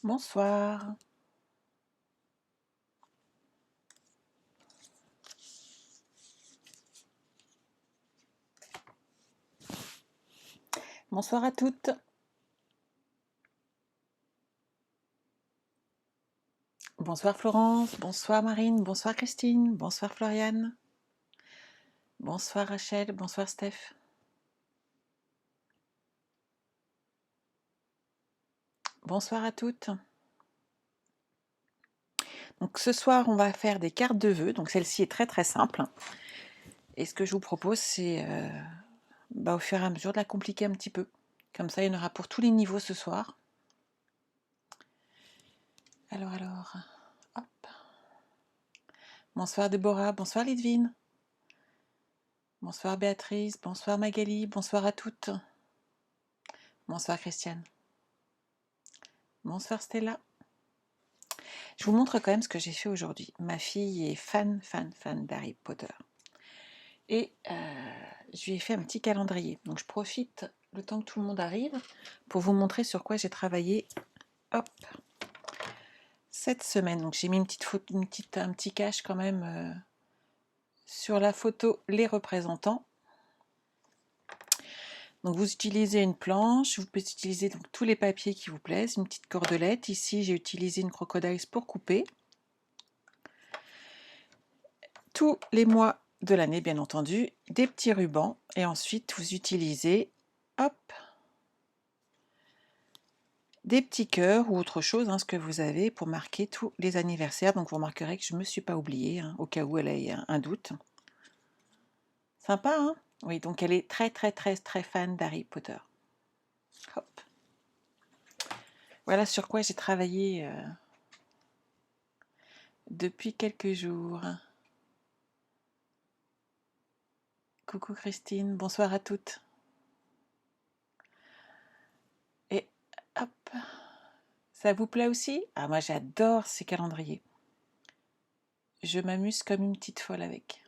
Bonsoir. Bonsoir à toutes. Bonsoir Florence, bonsoir Marine, bonsoir Christine, bonsoir Floriane, bonsoir Rachel, bonsoir Steph. Bonsoir à toutes. Donc ce soir, on va faire des cartes de vœux. Donc celle-ci est très très simple. Et ce que je vous propose, c'est au fur et à mesure de la compliquer un petit peu. Comme ça, il y en aura pour tous les niveaux ce soir. Alors, hop. Bonsoir Déborah, bonsoir Lidvine. Bonsoir Béatrice, bonsoir Magali, bonsoir à toutes. Bonsoir Christiane. Bonsoir Stella. Je vous montre quand même ce que j'ai fait aujourd'hui. Ma fille est fan d'Harry Potter. Et je lui ai fait un petit calendrier. Donc je profite le temps que tout le monde arrive pour vous montrer sur quoi j'ai travaillé. Hop, cette semaine. Donc j'ai mis un petit cache quand même sur la photo les représentants. Donc vous utilisez une planche, vous pouvez utiliser donc tous les papiers qui vous plaisent, une petite cordelette. Ici j'ai utilisé une crocodile pour couper. Tous les mois de l'année, bien entendu, des petits rubans. Et ensuite, vous utilisez, hop, des petits cœurs ou autre chose, ce que vous avez pour marquer tous les anniversaires. Donc, vous remarquerez que je ne me suis pas oubliée, au cas où elle ait un doute. Sympa, hein? Oui, donc elle est très fan d'Harry Potter. Hop. Voilà sur quoi j'ai travaillé depuis quelques jours. Coucou Christine, bonsoir à toutes. Et hop, ça vous plaît aussi? Ah, moi j'adore ces calendriers. Je m'amuse comme une petite folle avec.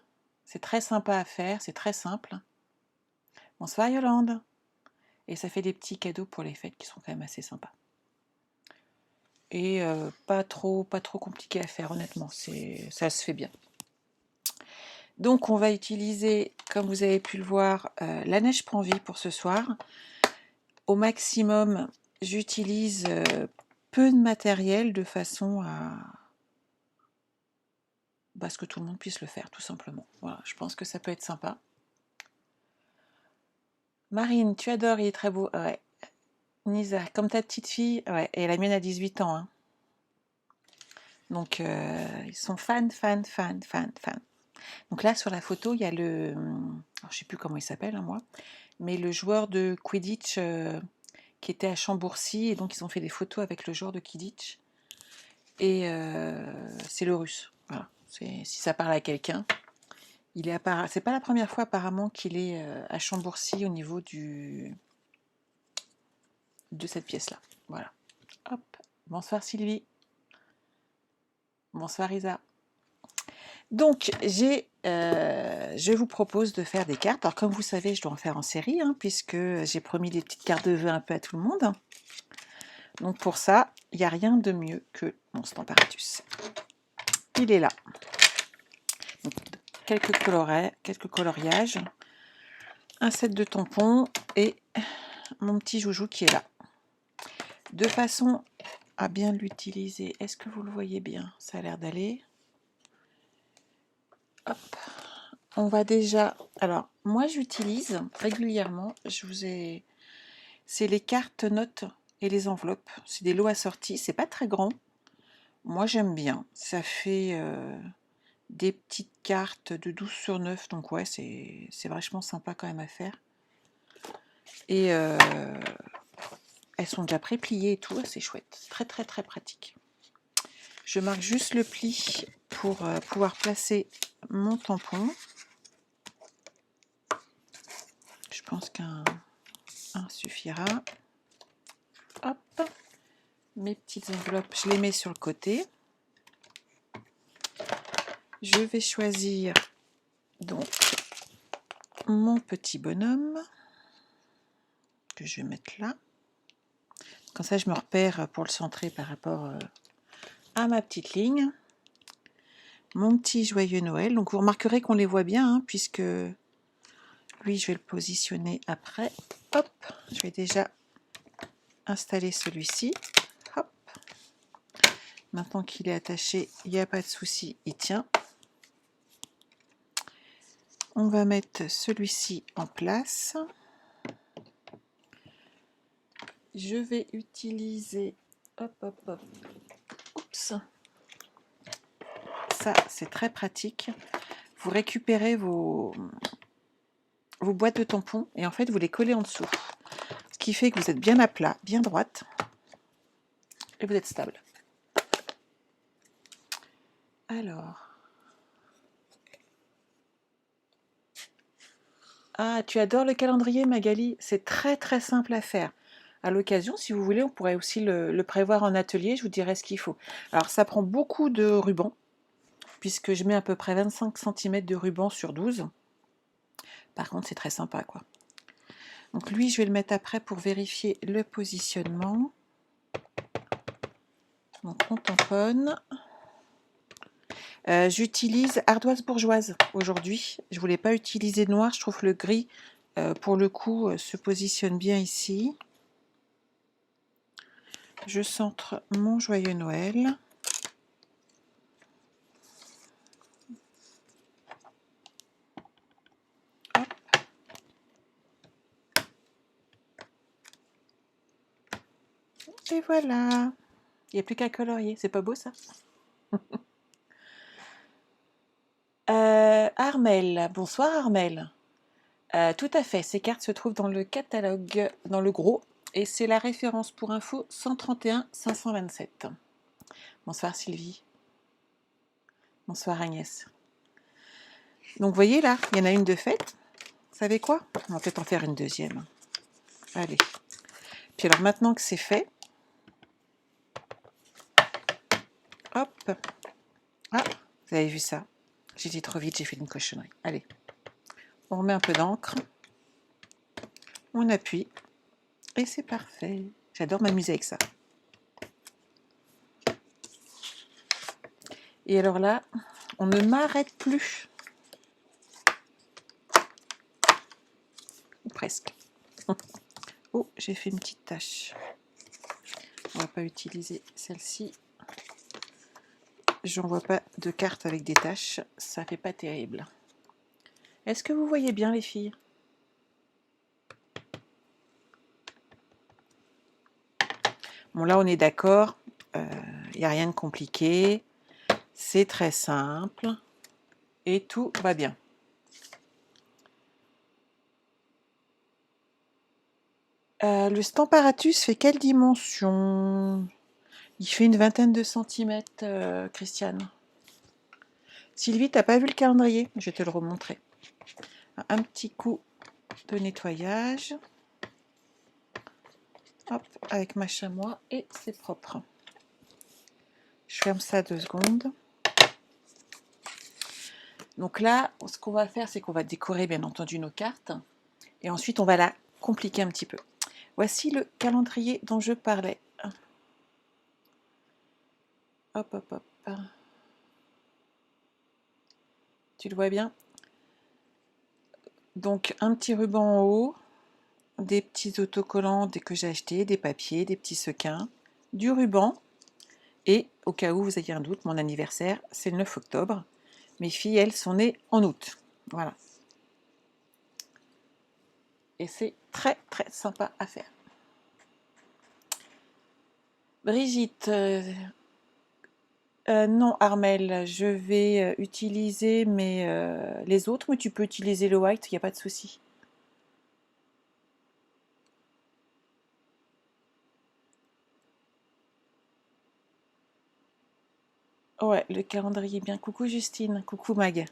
C'est très sympa à faire, c'est très simple. Bonsoir Yolande. Et ça fait des petits cadeaux pour les fêtes qui sont quand même assez sympas. Et pas trop compliqué à faire, honnêtement, ça se fait bien. Donc on va utiliser, comme vous avez pu le voir, la neige prend vie pour ce soir. Au maximum, j'utilise peu de matériel de façon à ce que tout le monde puisse le faire, tout simplement. Voilà, je pense que ça peut être sympa. Marine, tu adores, il est très beau. Ouais. Nisa, comme ta petite fille, ouais, et la mienne a 18 ans. Hein. Donc, ils sont fans. Donc là, sur la photo, il y a le... Alors, je sais plus comment il s'appelle, moi, mais le joueur de Quidditch qui était à Chambourcy, et donc ils ont fait des photos avec le joueur de Quidditch. Et c'est le russe. Voilà. Si ça parle à quelqu'un, il est c'est pas la première fois apparemment qu'il est à Chambourcy au niveau de cette pièce-là. Voilà. Hop. Bonsoir Sylvie. Bonsoir Isa. Donc, je vous propose de faire des cartes. Alors, comme vous savez, je dois en faire en série, puisque j'ai promis des petites cartes de vœux un peu à tout le monde. Donc, pour ça, il n'y a rien de mieux que mon Stamparatus. Il est là. Donc, quelques coloriages, un set de tampons et mon petit joujou qui est là. De façon à bien l'utiliser. Est-ce que vous le voyez bien? Ça a l'air d'aller. Hop. On va déjà... Alors, moi, j'utilise régulièrement, c'est les cartes notes et les enveloppes. C'est des lots assortis, c'est pas très grand. Moi, j'aime bien. Ça fait des petites cartes de 12 sur 9, donc ouais, c'est vachement sympa quand même à faire. Et elles sont déjà pré-pliées et tout, c'est chouette. C'est très pratique. Je marque juste le pli pour pouvoir placer mon tampon. Je pense qu'un suffira. Hop, mes petites enveloppes, je les mets sur le côté. Je vais choisir donc mon petit bonhomme que je vais mettre là. Comme ça, je me repère pour le centrer par rapport à ma petite ligne. Mon petit joyeux Noël. Donc, vous remarquerez qu'on les voit bien, hein, puisque lui, je vais le positionner après. Hop, je vais déjà installer celui-ci. Hop. Maintenant qu'il est attaché, il n'y a pas de souci, il tient. On va mettre celui-ci en place. Je vais utiliser, hop, hop, hop, oups, ça c'est très pratique. Vous récupérez vos boîtes de tampons et en fait vous les collez en dessous. Ce qui fait que vous êtes bien à plat, bien droite et vous êtes stable. Alors. Ah, tu adores le calendrier, Magali? C'est très très simple à faire. À l'occasion, si vous voulez, on pourrait aussi le prévoir en atelier, je vous dirai ce qu'il faut. Alors, ça prend beaucoup de ruban, puisque je mets à peu près 25 cm de ruban sur 12. Par contre, c'est très sympa, quoi. Donc lui, je vais le mettre après pour vérifier le positionnement. Donc, on tamponne. J'utilise ardoise bourgeoise aujourd'hui. Je ne voulais pas utiliser noir, je trouve que le gris, pour le coup, se positionne bien ici. Je centre mon joyeux Noël. Hop. Et voilà. Il n'y a plus qu'à colorier. C'est pas beau ça? Armel. Bonsoir Armel. Tout à fait. Ces cartes se trouvent dans le catalogue, dans le gros. Et c'est la référence pour info 131 527. Bonsoir Sylvie. Bonsoir Agnès. Donc vous voyez là, il y en a une de faite. Vous savez quoi? On va peut-être en faire une deuxième. Allez. Puis alors maintenant que c'est fait, hop. Ah, vous avez vu ça? J'ai dit trop vite, j'ai fait une cochonnerie. Allez. On remet un peu d'encre. On appuie. Et c'est parfait. J'adore m'amuser avec ça. Et alors là, on ne m'arrête plus. Ou presque. Oh, j'ai fait une petite tache. On va pas utiliser celle-ci. J'en vois pas de carte avec des taches. Ça fait pas terrible. Est-ce que vous voyez bien les filles? Bon là on est d'accord. Il n'y a rien de compliqué. C'est très simple. Et tout va bien. Le Stamparatus fait quelle dimension? Il fait une vingtaine de centimètres, Christiane. Sylvie, t'as pas vu le calendrier? Je vais te le remontrer. Un petit coup de nettoyage. Hop, avec ma chamois et c'est propre. Je ferme ça 2 secondes. Donc là, ce qu'on va faire, c'est qu'on va décorer bien entendu nos cartes. Et ensuite, on va la compliquer un petit peu. Voici le calendrier dont je parlais. Hop, hop, hop. Tu le vois bien? Donc, un petit ruban en haut, des petits autocollants que j'ai achetés, des papiers, des petits sequins, du ruban. Et au cas où vous ayez un doute, mon anniversaire, c'est le 9 octobre. Mes filles, elles, sont nées en août. Voilà. Et c'est très, très sympa à faire. Brigitte, non, Armel, je vais utiliser les autres, mais tu peux utiliser le white, il n'y a pas de souci. Ouais, le calendrier est bien. Coucou Justine, coucou Mag.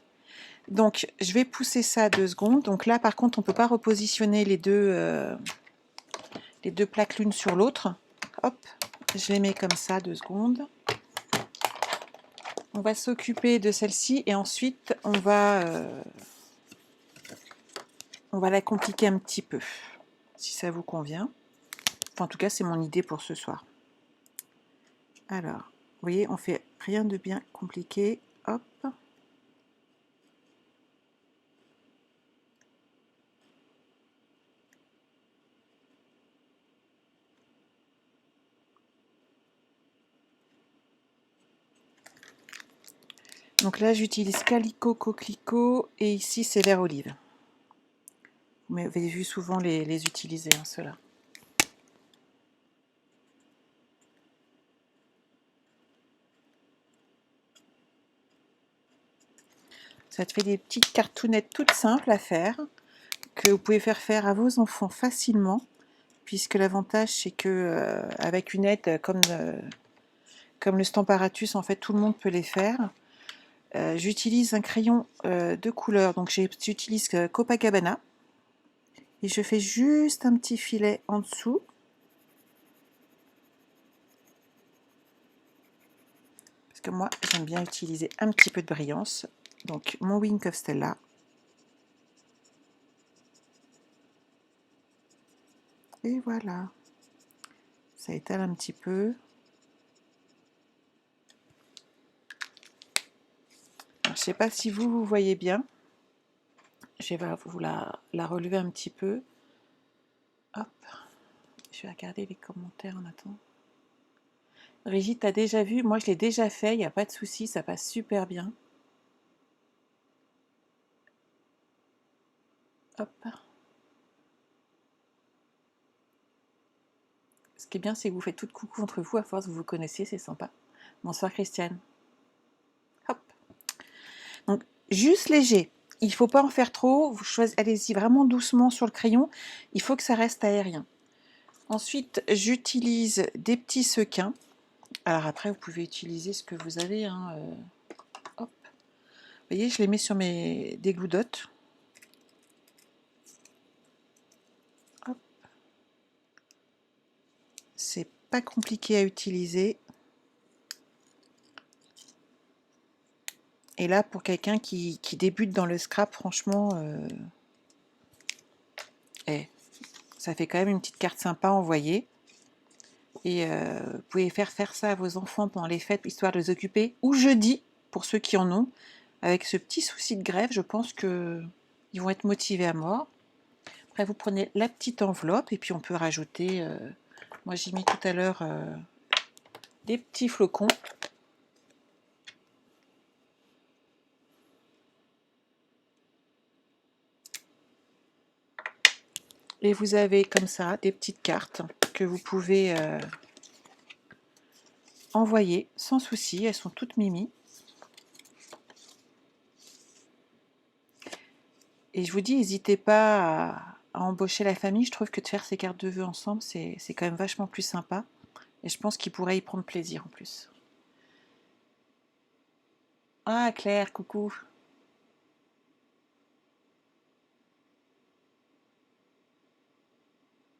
Donc, je vais pousser ça 2 secondes. Donc là, par contre, on ne peut pas repositionner les deux plaques l'une sur l'autre. Hop, je les mets comme ça 2 secondes. On va s'occuper de celle-ci et ensuite, on va la compliquer un petit peu, si ça vous convient. Enfin, en tout cas, c'est mon idée pour ce soir. Alors, vous voyez, on fait rien de bien compliqué. Hop. Donc là, j'utilise Calico Coquelicot et ici, c'est vert olive. Vous m'avez vu souvent les utiliser, hein, ceux-là. Ça te fait des petites cartounettes toutes simples à faire, que vous pouvez faire à vos enfants facilement, puisque l'avantage, c'est que avec une aide comme le Stamparatus, en fait, tout le monde peut les faire. J'utilise un crayon de couleur, donc j'utilise Copacabana, et je fais juste un petit filet en dessous. Parce que moi, j'aime bien utiliser un petit peu de brillance. Donc, mon Wink of Stella. Et voilà. Ça étale un petit peu. Alors, je ne sais pas si vous voyez bien. Je vais vous la relever un petit peu. Hop. Je vais regarder les commentaires en attendant. Brigitte, t'as déjà vu? Moi, je l'ai déjà fait. Il n'y a pas de souci. Ça passe super bien. Hop. Ce qui est bien, c'est que vous faites tout coucou entre vous. À force, vous vous connaissez. C'est sympa. Bonsoir, Christiane. Hop. Donc, juste léger. Il ne faut pas en faire trop. Vous allez-y vraiment doucement sur le crayon. Il faut que ça reste aérien. Ensuite, j'utilise des petits sequins. Alors après, vous pouvez utiliser ce que vous avez. Hein, hop. Vous voyez, je les mets sur des goudottes. Hop. C'est pas compliqué à utiliser. Et là, pour quelqu'un qui débute dans le scrap, franchement, ça fait quand même une petite carte sympa à envoyer. Et vous pouvez faire ça à vos enfants pendant les fêtes, histoire de les occuper. Ou jeudi, pour ceux qui en ont. Avec ce petit souci de grève, je pense qu'ils vont être motivés à mort. Après, vous prenez la petite enveloppe et puis on peut rajouter... moi, j'ai mis tout à l'heure des petits flocons. Et vous avez comme ça des petites cartes que vous pouvez envoyer sans souci. Elles sont toutes mimi. Et je vous dis, n'hésitez pas à embaucher la famille. Je trouve que de faire ces cartes de vœux ensemble, c'est quand même vachement plus sympa. Et je pense qu'ils pourraient y prendre plaisir en plus. Ah, Claire, coucou.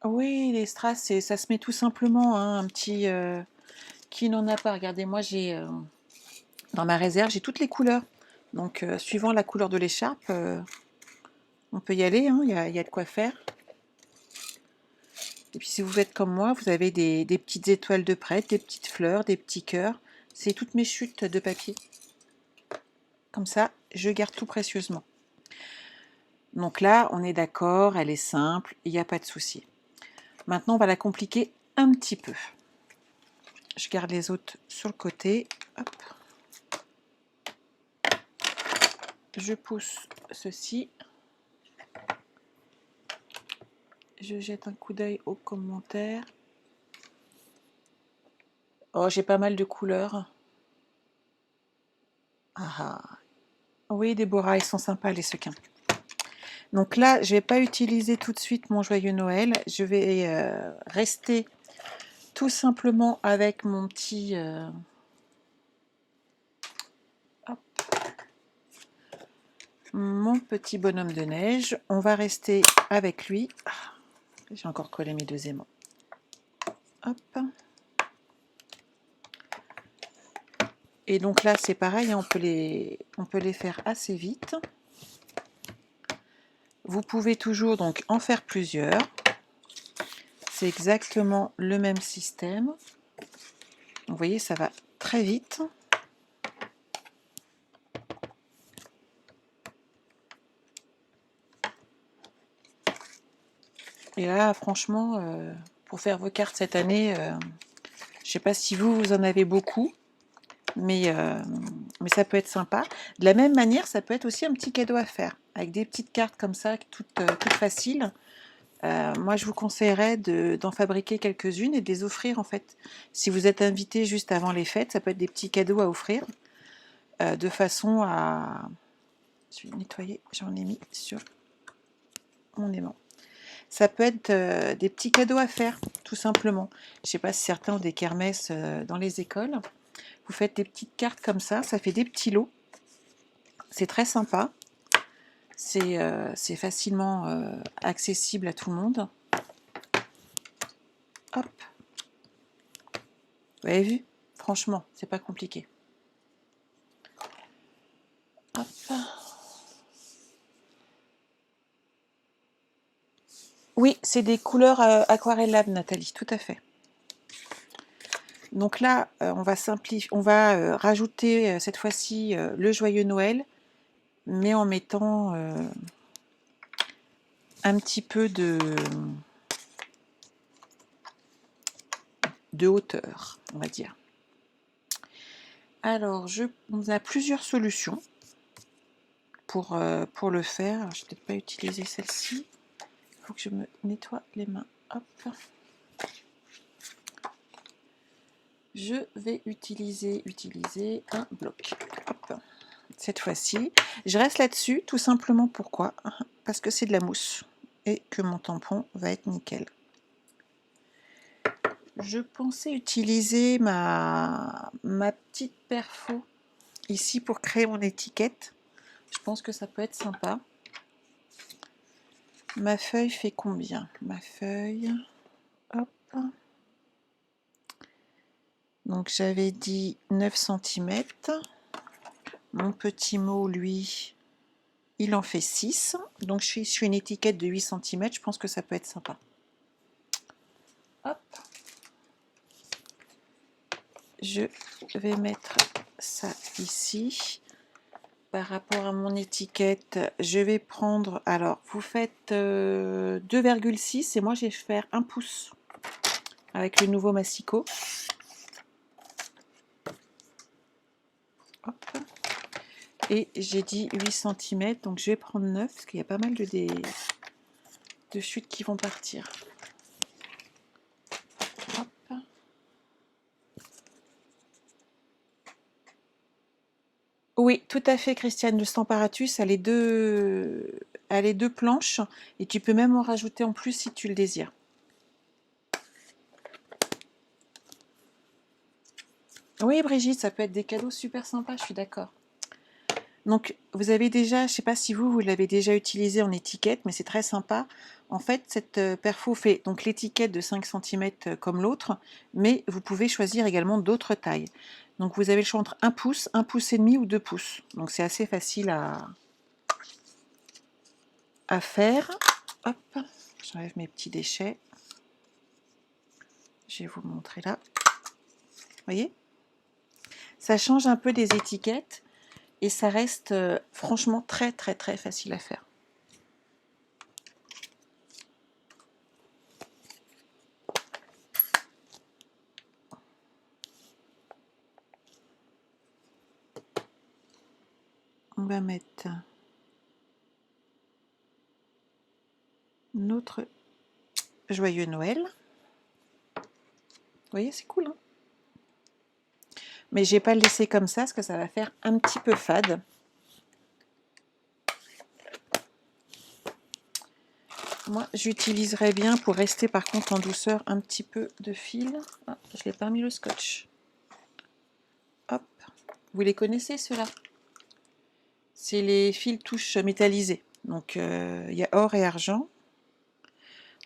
Oui, les strass, ça se met tout simplement, hein, un petit... qui n'en a pas? Regardez, moi, j'ai dans ma réserve, j'ai toutes les couleurs. Donc, suivant la couleur de l'écharpe, on peut y aller, hein, y a de quoi faire. Et puis, si vous faites comme moi, vous avez des petites étoiles de prêtre, des petites fleurs, des petits cœurs. C'est toutes mes chutes de papier. Comme ça, je garde tout précieusement. Donc là, on est d'accord, elle est simple, il n'y a pas de souci. Maintenant, on va la compliquer un petit peu. Je garde les autres sur le côté. Hop. Je pousse ceci. Je jette un coup d'œil aux commentaires. Oh, j'ai pas mal de couleurs. Ah, oui, Déborah, ils sont sympas les sequins. Donc là, je ne vais pas utiliser tout de suite mon joyeux Noël. Je vais rester tout simplement avec mon petit... hop, mon petit bonhomme de neige. On va rester avec lui. Ah, j'ai encore collé mes deux aimants. Hop. Et donc là, c'est pareil, hein, on peut les faire assez vite. Vous pouvez toujours donc en faire plusieurs. C'est exactement le même système. Vous voyez, ça va très vite. Et là, franchement, pour faire vos cartes cette année, je ne sais pas si vous en avez beaucoup, mais ça peut être sympa. De la même manière, ça peut être aussi un petit cadeau à faire, avec des petites cartes comme ça, toutes faciles. Moi, je vous conseillerais d'en fabriquer quelques-unes et de les offrir, en fait. Si vous êtes invité juste avant les fêtes, ça peut être des petits cadeaux à offrir, de façon à... Je vais nettoyer, j'en ai mis sur mon aimant. Ça peut être des petits cadeaux à faire, tout simplement. Je ne sais pas si certains ont des kermesses dans les écoles. Vous faites des petites cartes comme ça fait des petits lots. C'est très sympa. C'est facilement accessible à tout le monde. Hop. Vous avez vu? Franchement, c'est pas compliqué. Hop. Oui, c'est des couleurs aquarellables, Nathalie, tout à fait. Donc là, on va rajouter cette fois-ci le joyeux Noël, mais en mettant un petit peu de hauteur, on va dire. Alors, on a plusieurs solutions pour le faire. Je ne vais peut-être pas utiliser celle-ci. Il faut que je me nettoie les mains. Hop. Je vais utiliser un bloc. Hop. Cette fois-ci, je reste là-dessus, tout simplement pourquoi? Parce que c'est de la mousse et que mon tampon va être nickel. Je pensais utiliser ma petite perfo ici pour créer mon étiquette. Je pense que ça peut être sympa. Ma feuille fait combien? Ma feuille, hop. Donc j'avais dit 9 cm. Mon petit mot, lui, il en fait 6. Donc je suis une étiquette de 8 cm. Je pense que ça peut être sympa. Hop. Je vais mettre ça ici. Par rapport à mon étiquette, je vais prendre, alors vous faites 2,6 et moi je vais faire 1 pouce avec le nouveau Massico. Hop. Et j'ai dit 8 cm, donc je vais prendre 9 parce qu'il y a pas mal de chutes qui vont partir. Hop. Oui, tout à fait, Christiane. Le Stamparatus a les deux planches et tu peux même en rajouter en plus si tu le désires. Oui, Brigitte, ça peut être des cadeaux super sympas, je suis d'accord. Donc, vous avez déjà, je ne sais pas si vous l'avez déjà utilisé en étiquette, mais c'est très sympa. En fait, cette perfo fait donc l'étiquette de 5 cm comme l'autre, mais vous pouvez choisir également d'autres tailles. Donc, vous avez le choix entre 1 pouce et demi ou 2 pouces. Donc, c'est assez facile à faire. Hop, j'enlève mes petits déchets. Je vais vous montrer là. Vous voyez? Ça change un peu des étiquettes et ça reste franchement très très très facile à faire. On va mettre notre joyeux Noël. Vous voyez, c'est cool, hein? Mais je ne vais pas le laisser comme ça, parce que ça va faire un petit peu fade. Moi, j'utiliserai bien, pour rester par contre en douceur, un petit peu de fil. Ah, je n'ai pas mis le scotch. Hop. Vous les connaissez, ceux-là? C'est les fils touches métallisés. Donc, il y a or et argent.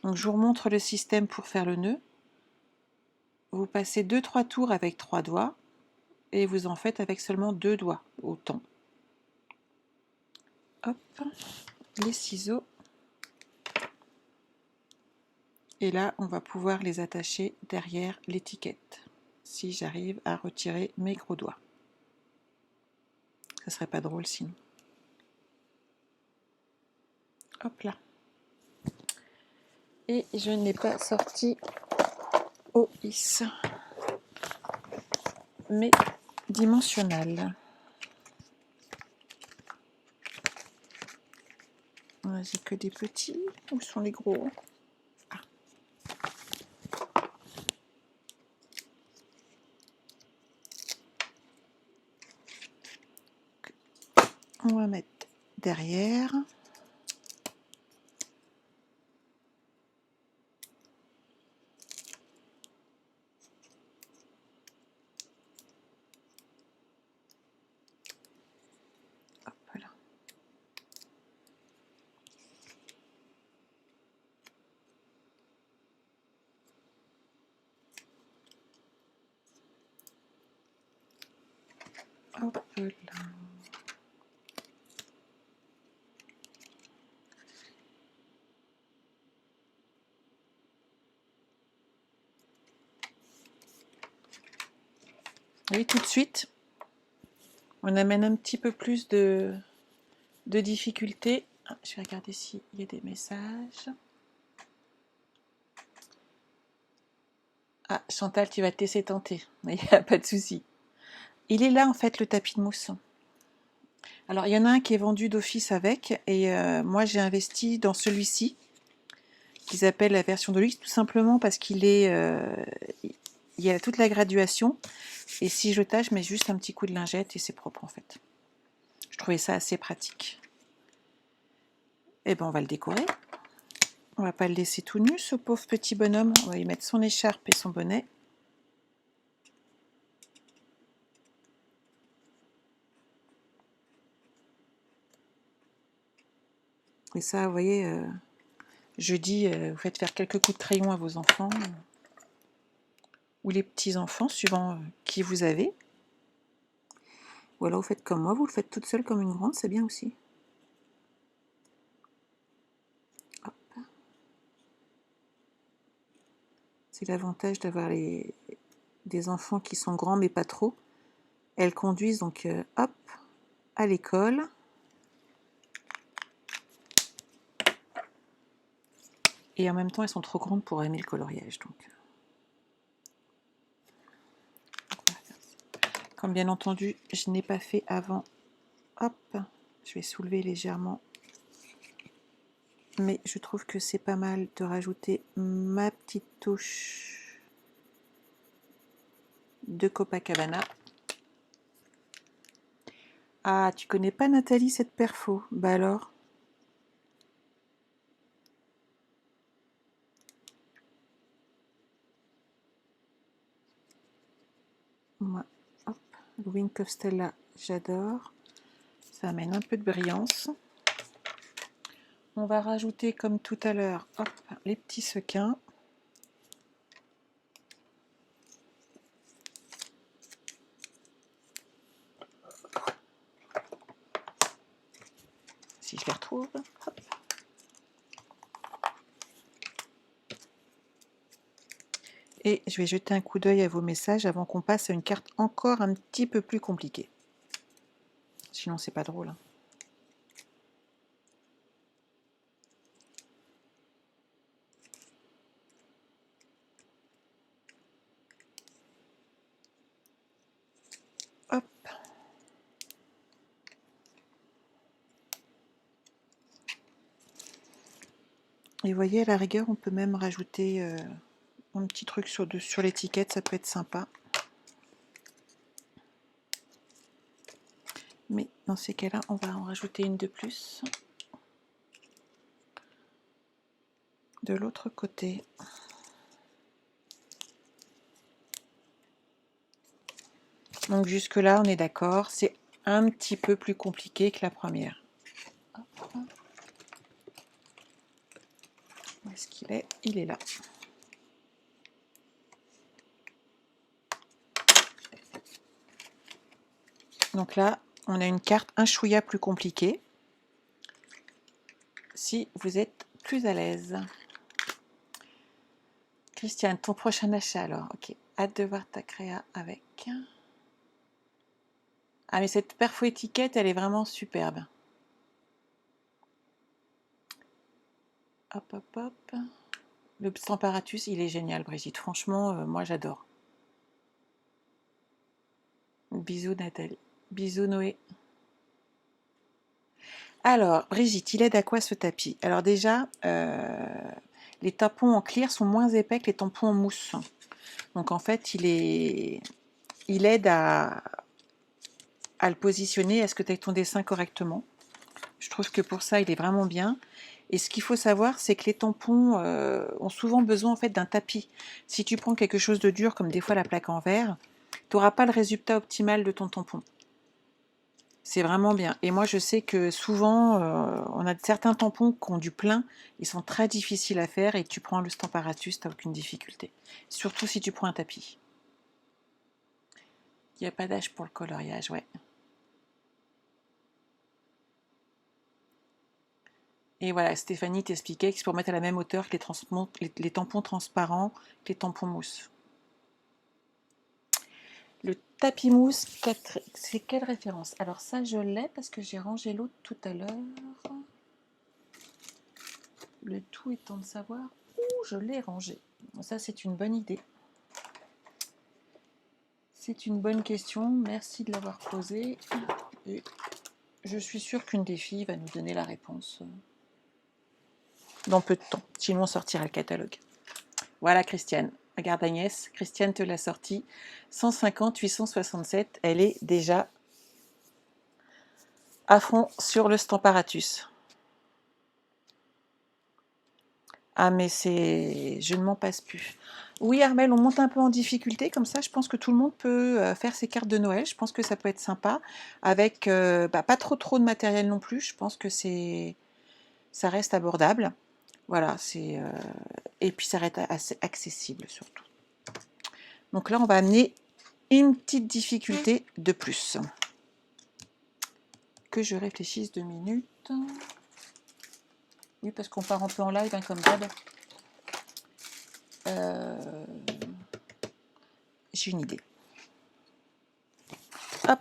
Donc, je vous remontre le système pour faire le nœud. Vous passez 2-3 tours avec 3 doigts. Et vous en faites avec seulement 2 doigts, autant. Hop. Les ciseaux. Et là, on va pouvoir les attacher derrière l'étiquette, si j'arrive à retirer mes gros doigts. Ça serait pas drôle sinon. Hop là. Et je n'ai pas sorti au is mes dimensionnels. J'ai que des petits. Où sont les gros? Ah. On va mettre derrière. Hop là. Hop là. Et tout de suite, on amène un petit peu plus de difficulté. Je vais regarder s'il y a des messages. Ah, Chantal, tu vas te laisser tenter. Il n'y a pas de souci. Il est là, en fait, le tapis de mousse. Alors, il y en a un qui est vendu d'office avec, et moi, j'ai investi dans celui-ci, qu'ils appellent la version de luxe, tout simplement parce qu'il est... il y a toute la graduation, et si je tâche, je mets juste un petit coup de lingette, et c'est propre, en fait. Je trouvais ça assez pratique. Et ben, on va le décorer. On va pas le laisser tout nu, ce pauvre petit bonhomme. On va y mettre son écharpe et son bonnet. Et ça, vous voyez, jeudi, vous faites faire quelques coups de crayon à vos enfants, ou les petits-enfants, suivant qui vous avez. Ou alors vous faites comme moi, vous le faites toute seule comme une grande, c'est bien aussi. Hop. C'est l'avantage d'avoir des enfants qui sont grands mais pas trop. Elles conduisent donc hop, à l'école. Et en même temps, elles sont trop grandes pour aimer le coloriage. Donc, comme bien entendu, je n'ai pas fait avant. Hop, je vais soulever légèrement. Mais je trouve que c'est pas mal de rajouter ma petite touche de Copacabana. Ah, tu connais pas Nathalie cette perfo? Bah alors? Moi, hop, le Wink of Stella, j'adore. Ça amène un peu de brillance. On va rajouter, comme tout à l'heure, hop, les petits sequins. Si je les retrouve. Hop. Et je vais jeter un coup d'œil à vos messages avant qu'on passe à une carte encore un petit peu plus compliquée. Sinon, c'est pas drôle. Hein. Hop. Et vous voyez, à la rigueur, on peut même rajouter un petit truc sur l'étiquette, ça peut être sympa. Mais dans ces cas-là, on va en rajouter une de plus. De l'autre côté. Donc jusque-là, on est d'accord, c'est un petit peu plus compliqué que la première. Hop. Où est-ce qu'il est? Il est là. Donc là, on a une carte un chouïa plus compliquée. Si vous êtes plus à l'aise. Christiane, ton prochain achat alors. Ok, hâte de voir ta créa avec. Ah mais cette perfo étiquette, elle est vraiment superbe. Hop, hop, hop. Le Stamparatus, il est génial, Brigitte. Franchement, moi j'adore. Bisous Nathalie. Bisous Noé. Alors, Brigitte, il aide à quoi ce tapis? Alors déjà, les tampons en clear sont moins épais que les tampons en mousse. Donc en fait, il aide à le positionner, à ce que tu aies ton dessin correctement. Je trouve que pour ça, il est vraiment bien. Et ce qu'il faut savoir, c'est que les tampons ont souvent besoin en fait d'un tapis. Si tu prends quelque chose de dur, comme des fois la plaque en verre, tu n'auras pas le résultat optimal de ton tampon. C'est vraiment bien. Et moi, je sais que souvent, on a certains tampons qui ont du plein. Ils sont très difficiles à faire et tu prends le Stamparatus, tu n'as aucune difficulté. Surtout si tu prends un tapis. Il n'y a pas d'âge pour le coloriage, ouais. Et voilà, Stéphanie t'expliquait que c'est pour mettre à la même hauteur que les tampons transparents, que les tampons mousse. Le tapis mousse, c'est quelle référence? Alors ça, je l'ai parce que j'ai rangé l'autre tout à l'heure. Le tout étant de savoir où je l'ai rangé. Ça, c'est une bonne idée. C'est une bonne question. Merci de l'avoir posée. Et je suis sûre qu'une des filles va nous donner la réponse dans peu de temps. Sinon, on sortira le catalogue. Voilà, Christiane. Regarde Agnès, Christiane te l'a sortie. 150 867. Elle est déjà à fond sur le Stamparatus. Ah mais je ne m'en passe plus. Oui Armel, on monte un peu en difficulté, comme ça je pense que tout le monde peut faire ses cartes de Noël, je pense que ça peut être sympa, avec pas trop de matériel non plus, je pense que ça reste abordable. Voilà, et puis ça reste assez accessible surtout. Donc là on va amener une petite difficulté de plus. Que je réfléchisse 2 minutes. Oui, parce qu'on part un peu en live, hein, comme d'hab. J'ai une idée. Hop,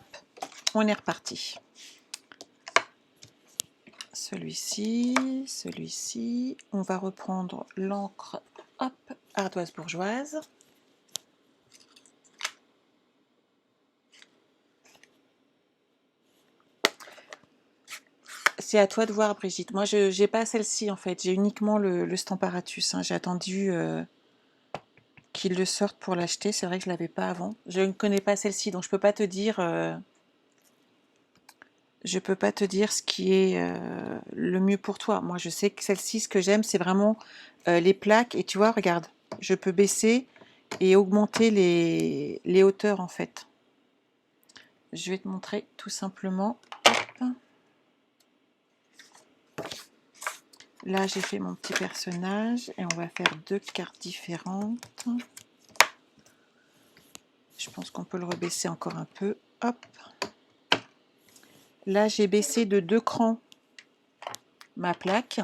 on est reparti. Celui-ci. On va reprendre l'encre, hop, ardoise bourgeoise. C'est à toi de voir, Brigitte. Moi, je n'ai pas celle-ci, en fait. J'ai uniquement le Stamparatus. Hein. J'ai attendu qu'ils le sortent pour l'acheter. C'est vrai que je ne l'avais pas avant. Je ne connais pas celle-ci, donc je ne peux pas te dire... je peux pas te dire ce qui est le mieux pour toi. Moi, je sais que celle-ci, ce que j'aime, c'est vraiment les plaques. Et tu vois, regarde, je peux baisser et augmenter les hauteurs, en fait. Je vais te montrer tout simplement. Hop. Là, j'ai fait mon petit personnage et on va faire 2 cartes différentes. Je pense qu'on peut le rebaisser encore un peu. Hop. Là, j'ai baissé de 2 crans ma plaque.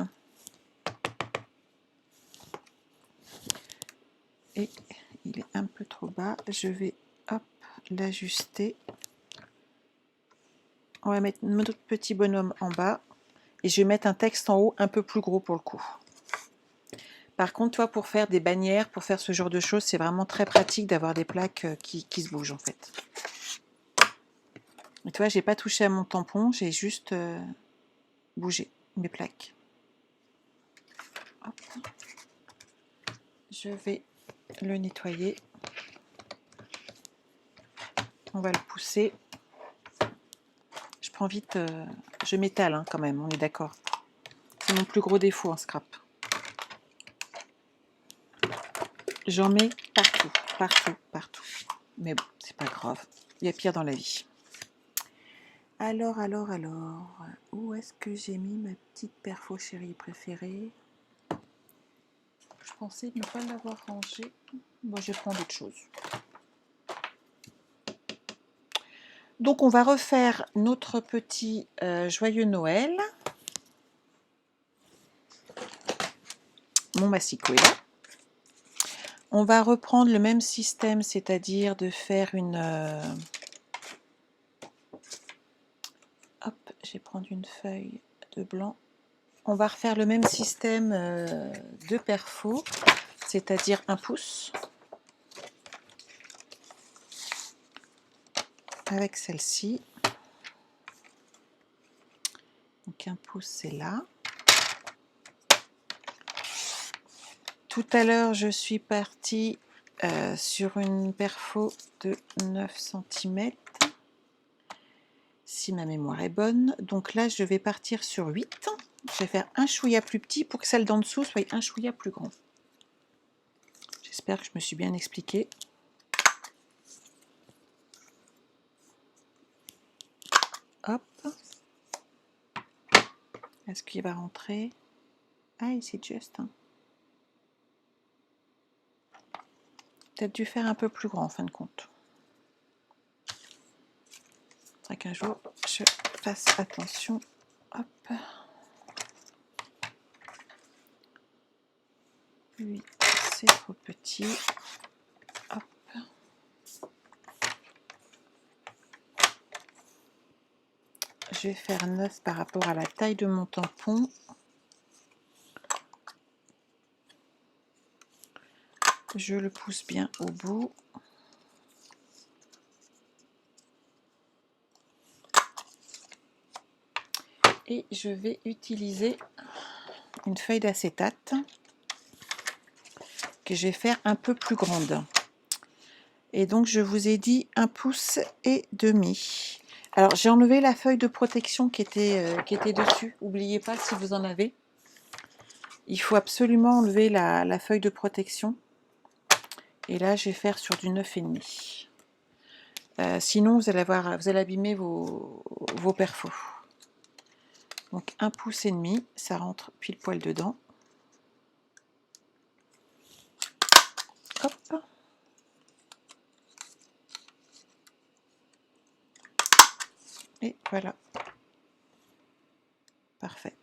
Et il est un peu trop bas. Je vais, hop, l'ajuster. On va mettre notre petit bonhomme en bas. Et je vais mettre un texte en haut un peu plus gros pour le coup. Par contre, toi, pour faire des bannières, pour faire ce genre de choses, c'est vraiment très pratique d'avoir des plaques qui se bougent en fait. Et tu vois, j'ai pas touché à mon tampon, j'ai juste bougé mes plaques. Hop. Je vais le nettoyer. On va le pousser. Je prends vite, je m'étale hein, quand même, on est d'accord. C'est mon plus gros défaut en scrap. J'en mets partout. Mais bon, c'est pas grave. Il y a pire dans la vie. Alors, où est-ce que j'ai mis ma petite perfo chérie préférée? Je pensais ne pas l'avoir rangée. Bon, je prends d'autres choses. Donc, on va refaire notre petit joyeux Noël. Mon massicot est là. On va reprendre le même système, c'est-à-dire de faire une... hop, je vais prendre une feuille de blanc. On va refaire le même système de perfo, c'est-à-dire 1 pouce. Avec celle-ci. Donc 1 pouce, c'est là. Tout à l'heure, je suis partie sur une perfo de 9 cm, si ma mémoire est bonne. Donc là, je vais partir sur 8. Je vais faire un chouïa plus petit pour que celle d'en dessous soit un chouïa plus grand. J'espère que je me suis bien expliquée. Hop. Est-ce qu'il va rentrer? Ah, c'est juste. Hein. Peut-être dû faire un peu plus grand en fin de compte. Faudrait qu'un jour je fasse attention. Hop. 8, c'est trop petit. Hop. Je vais faire 9 par rapport à la taille de mon tampon. Je le pousse bien au bout. Et je vais utiliser une feuille d'acétate que je vais faire un peu plus grande. Et donc je vous ai dit 1 pouce et demi. Alors j'ai enlevé la feuille de protection qui était dessus. N'oubliez pas si vous en avez. Il faut absolument enlever la feuille de protection. Et là je vais faire sur du 9,5. Sinon vous allez abîmer vos perfos. Donc 1 pouce et demi, ça rentre pile poil dedans. Hop. Et voilà. Parfait.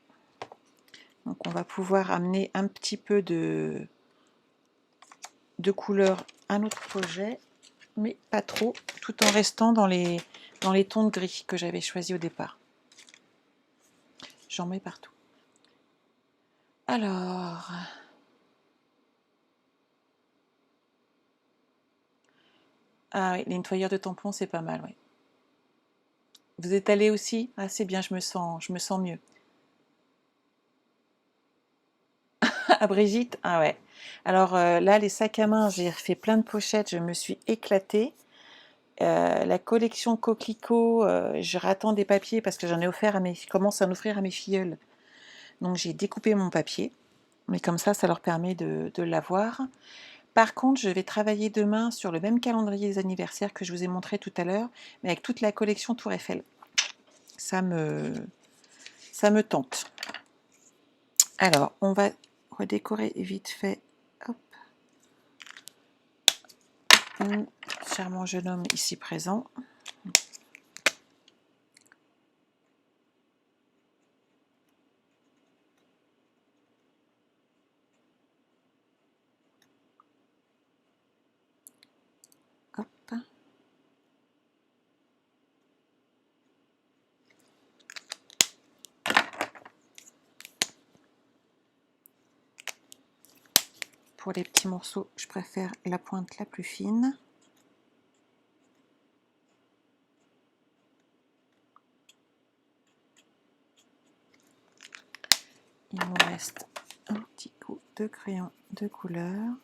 Donc on va pouvoir amener un petit peu de couleur à notre projet, mais pas trop, tout en restant dans les tons de gris que j'avais choisi au départ. J'en mets partout. Alors... ah oui, les nettoyeurs de tampons, c'est pas mal, oui. Vous êtes allé aussi? Ah, c'est bien, je me sens mieux. À Brigitte? Ah ouais. Alors là, les sacs à main, j'ai fait plein de pochettes, je me suis éclatée. La collection Coquelicot, je rattends des papiers parce que j'en ai offert je commence à en offrir à mes filleuls. Donc j'ai découpé mon papier, mais comme ça leur permet de l'avoir. Par contre, je vais travailler demain sur le même calendrier des anniversaires que je vous ai montré tout à l'heure, mais avec toute la collection Tour Eiffel. Ça me tente. Alors, on va redécorer vite fait. Hop. Charmant jeune homme ici présent. Hop. Pour les petits morceaux, je préfère la pointe la plus fine. Il nous reste un petit coup de crayon de couleur.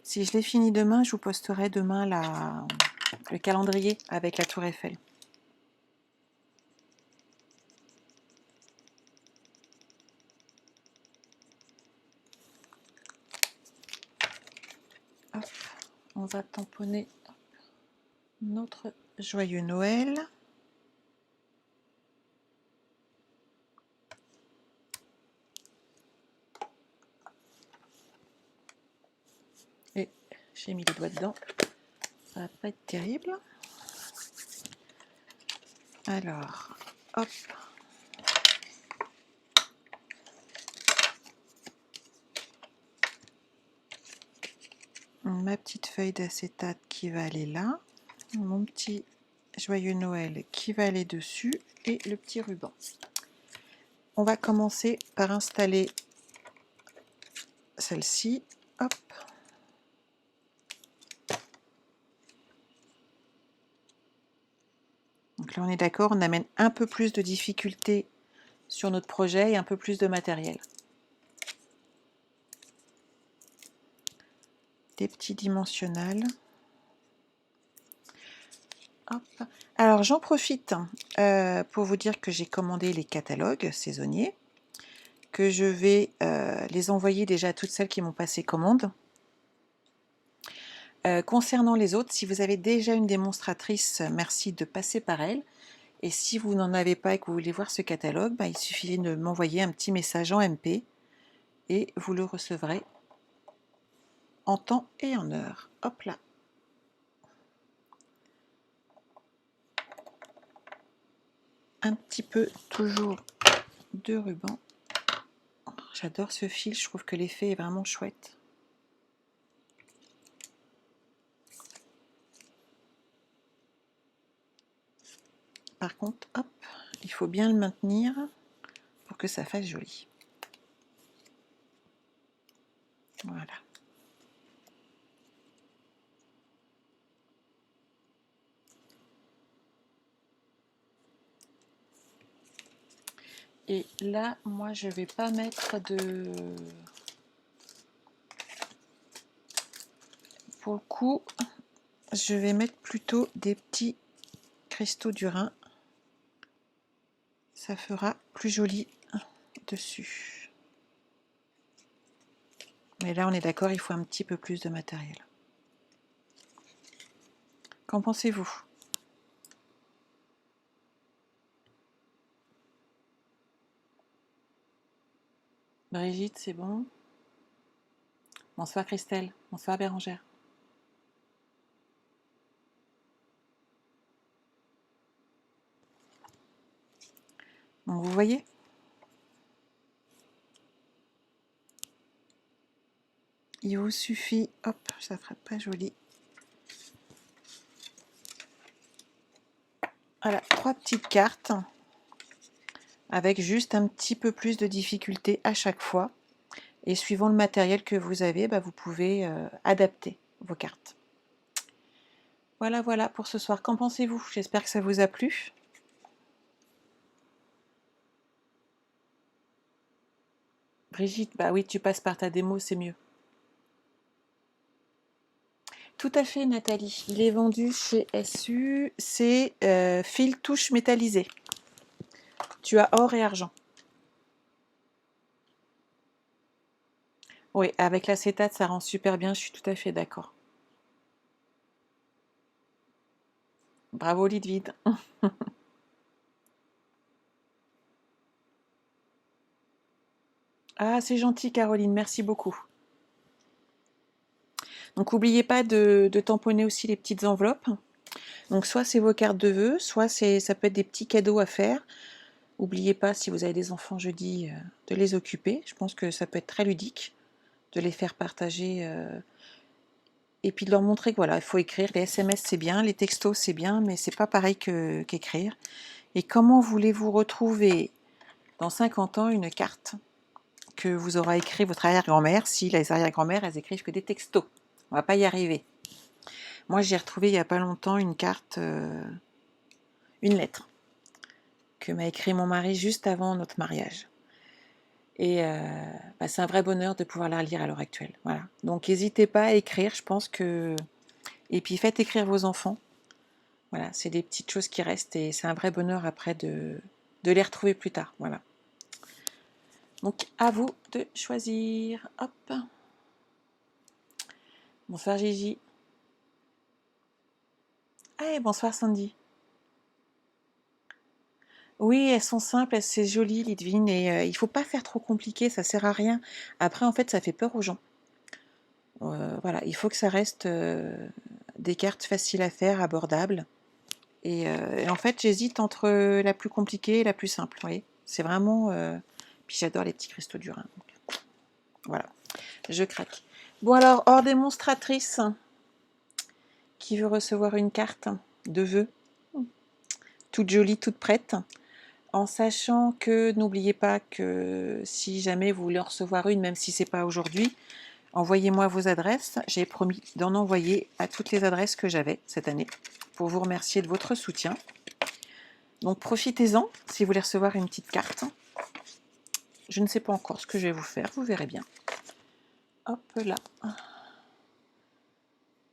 Si je l'ai fini demain, je vous posterai demain le calendrier avec la Tour Eiffel. Hop, on va tamponner notre joyeux Noël. Et j'ai mis les doigts dedans. Ça va pas être terrible. Alors, hop. ma petite feuille d'acétate qui va aller là, mon petit joyeux Noël qui va aller dessus et le petit ruban. On va commencer par installer celle-ci. Hop. Donc là on est d'accord, on amène un peu plus de difficulté sur notre projet et un peu plus de matériel. Des petits dimensionnels. Hop. Alors j'en profite pour vous dire que j'ai commandé les catalogues saisonniers, que je vais les envoyer déjà à toutes celles qui m'ont passé commande. Concernant les autres, si vous avez déjà une démonstratrice, merci de passer par elle. Et si vous n'en avez pas et que vous voulez voir ce catalogue, il suffit de m'envoyer un petit message en MP et vous le recevrez en temps et en heure. Hop là. Un petit peu toujours de ruban. J'adore ce fil, je trouve que l'effet est vraiment chouette. Par contre, hop, il faut bien le maintenir pour que ça fasse joli. Voilà. Et là, moi, je vais pas mettre de... Pour le coup, je vais mettre plutôt des petits cristaux du Rhin. Ça fera plus joli dessus. Mais là, on est d'accord, il faut un petit peu plus de matériel. Qu'en pensez-vous? Brigitte, c'est bon? Bonsoir Christelle, bonsoir Bérangère. Donc vous voyez? Il vous suffit, hop, ça ferait pas joli. Voilà, 3 petites cartes avec juste un petit peu plus de difficulté à chaque fois. Et suivant le matériel que vous avez, vous pouvez adapter vos cartes. Voilà, voilà pour ce soir. Qu'en pensez-vous? J'espère que ça vous a plu. Brigitte, bah oui, tu passes par ta démo, c'est mieux. Tout à fait, Nathalie. Il est vendu chez SU. C'est fil touche métallisé. Tu as or et argent. Oui, avec l'acétate, ça rend super bien. Je suis tout à fait d'accord. Bravo, Lidvide. Ah, c'est gentil, Caroline. Merci beaucoup. Donc, n'oubliez pas de tamponner aussi les petites enveloppes. Donc, soit c'est vos cartes de vœux, soit ça peut être des petits cadeaux à faire. N'oubliez pas, si vous avez des enfants jeudi, de les occuper. Je pense que ça peut être très ludique de les faire partager et puis de leur montrer que voilà, il faut écrire. Les SMS c'est bien, les textos c'est bien, mais c'est pas pareil qu'écrire. Et comment voulez-vous retrouver dans 50 ans une carte que vous aura écrit votre arrière-grand-mère si les arrière-grand-mères elles écrivent que des textos? On va pas y arriver. Moi j'ai retrouvé il y a pas longtemps une carte, une lettre que m'a écrit mon mari juste avant notre mariage. Et c'est un vrai bonheur de pouvoir la relire à l'heure actuelle. Voilà. Donc n'hésitez pas à écrire, je pense que... Et puis faites écrire vos enfants. Voilà, c'est des petites choses qui restent et c'est un vrai bonheur après de les retrouver plus tard. Voilà. Donc à vous de choisir. Hop. Bonsoir Gigi. Ah, et bonsoir Sandy. Oui, elles sont simples, c'est joli, Lidvine, et il faut pas faire trop compliqué, ça sert à rien. Après, en fait, ça fait peur aux gens. Voilà, il faut que ça reste des cartes faciles à faire, abordables. Et en fait, j'hésite entre la plus compliquée et la plus simple. Vous voyez, c'est vraiment. Puis j'adore les petits cristaux du Rhin. Donc, voilà, je craque. Bon alors, hors démonstratrice, qui veut recevoir une carte de vœux, toute jolie, toute prête, en sachant que n'oubliez pas que si jamais vous voulez en recevoir une, même si c'est pas aujourd'hui, envoyez-moi vos adresses. J'ai promis d'en envoyer à toutes les adresses que j'avais cette année pour vous remercier de votre soutien. Donc profitez-en si vous voulez recevoir une petite carte. Je ne sais pas encore ce que je vais vous faire, vous verrez bien. Hop là.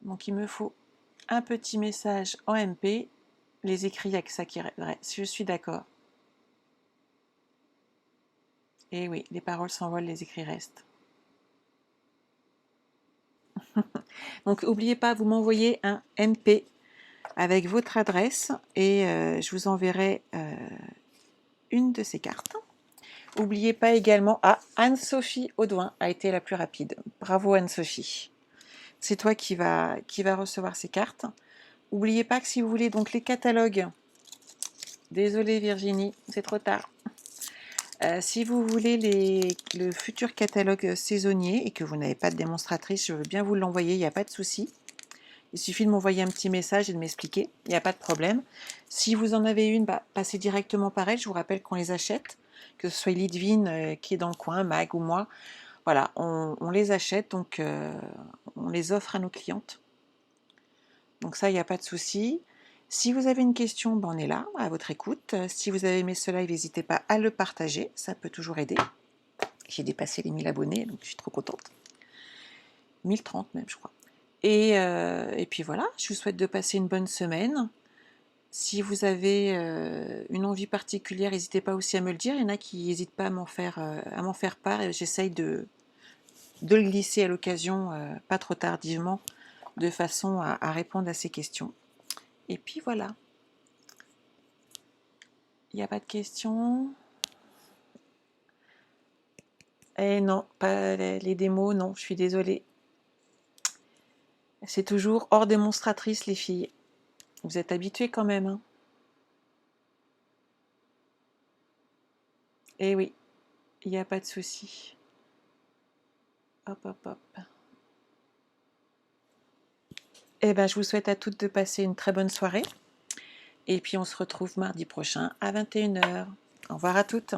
Donc il me faut un petit message en MP. Les écrits, il n'y a que ça qui reste. Je suis d'accord. Et oui, les paroles s'envolent, les écrits restent. Donc n'oubliez pas, vous m'envoyez un MP avec votre adresse et je vous enverrai une de ces cartes. N'oubliez pas également, Anne-Sophie Audouin a été la plus rapide. Bravo Anne-Sophie. C'est toi qui va recevoir ces cartes. N'oubliez pas que si vous voulez donc les catalogues, désolée Virginie, c'est trop tard. Si vous voulez le futur catalogue saisonnier et que vous n'avez pas de démonstratrice, je veux bien vous l'envoyer, il n'y a pas de souci. Il suffit de m'envoyer un petit message et de m'expliquer, il n'y a pas de problème. Si vous en avez une, passez directement par elle. Je vous rappelle qu'on les achète, que ce soit Lidvine qui est dans le coin, Mag ou moi. Voilà, on les achète, donc on les offre à nos clientes. Donc ça, il n'y a pas de souci. Si vous avez une question, on est là, à votre écoute. Si vous avez aimé ce live, n'hésitez pas à le partager, ça peut toujours aider. J'ai dépassé les 1000 abonnés, donc je suis trop contente. 1030 même, je crois. Et puis voilà, je vous souhaite de passer une bonne semaine. Si vous avez une envie particulière, n'hésitez pas aussi à me le dire. Il y en a qui n'hésitent pas à m'en faire part. Et j'essaye de le glisser à l'occasion, pas trop tardivement, de façon à répondre à ces questions. Et puis voilà. Il n'y a pas de questions. Eh non, pas les démos, non, je suis désolée. C'est toujours hors démonstratrice, les filles. Vous êtes habitués quand même, hein. Eh oui, il n'y a pas de souci. Hop, hop, hop. Eh ben, je vous souhaite à toutes de passer une très bonne soirée. Et puis, on se retrouve mardi prochain à 21h. Au revoir à toutes.